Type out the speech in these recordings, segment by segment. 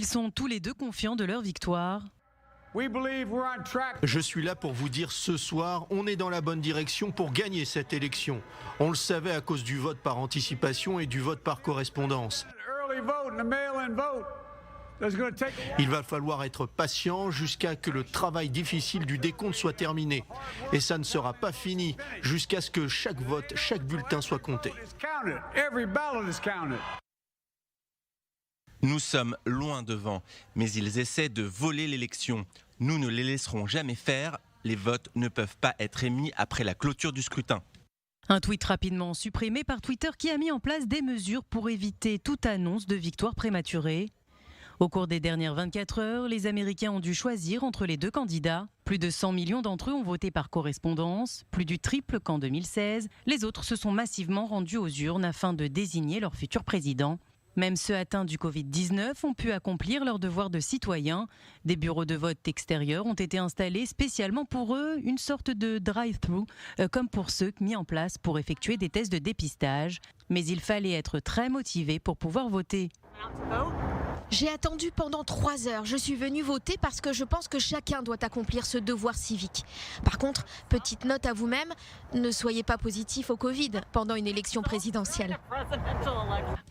Ils sont tous les deux confiants de leur victoire. Je suis là pour vous dire ce soir, on est dans la bonne direction pour gagner cette élection. On le savait à cause du vote par anticipation et du vote par correspondance. Il va falloir être patient jusqu'à ce que le travail difficile du décompte soit terminé. Et ça ne sera pas fini jusqu'à ce que chaque vote, chaque bulletin soit compté. Nous sommes loin devant, mais ils essaient de voler l'élection. Nous ne les laisserons jamais faire. Les votes ne peuvent pas être émis après la clôture du scrutin. Un tweet rapidement supprimé par Twitter qui a mis en place des mesures pour éviter toute annonce de victoire prématurée. Au cours des dernières 24 heures, les Américains ont dû choisir entre les deux candidats. Plus de 100 millions d'entre eux ont voté par correspondance, plus du triple qu'en 2016. Les autres se sont massivement rendus aux urnes afin de désigner leur futur président. Même ceux atteints du Covid-19 ont pu accomplir leur devoir de citoyens. Des bureaux de vote extérieurs ont été installés spécialement pour eux, une sorte de drive-thru, comme pour ceux mis en place pour effectuer des tests de dépistage. Mais il fallait être très motivé pour pouvoir voter. J'ai attendu pendant 3 heures. Je suis venue voter parce que je pense que chacun doit accomplir ce devoir civique. Par contre, petite note à vous-même, ne soyez pas positif au Covid pendant une élection présidentielle.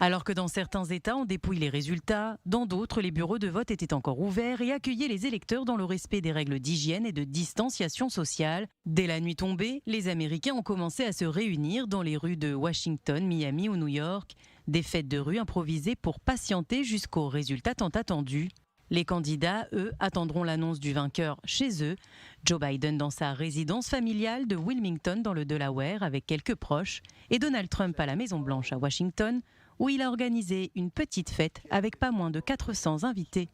Alors que dans certains États, on dépouille les résultats, dans d'autres, les bureaux de vote étaient encore ouverts et accueillaient les électeurs dans le respect des règles d'hygiène et de distanciation sociale. Dès la nuit tombée, les Américains ont commencé à se réunir dans les rues de Washington, Miami ou New York. Des fêtes de rue improvisées pour patienter jusqu'aux résultats tant attendus. Les candidats, eux, attendront l'annonce du vainqueur chez eux. Joe Biden dans sa résidence familiale de Wilmington dans le Delaware avec quelques proches et Donald Trump à la Maison-Blanche à Washington où il a organisé une petite fête avec pas moins de 400 invités.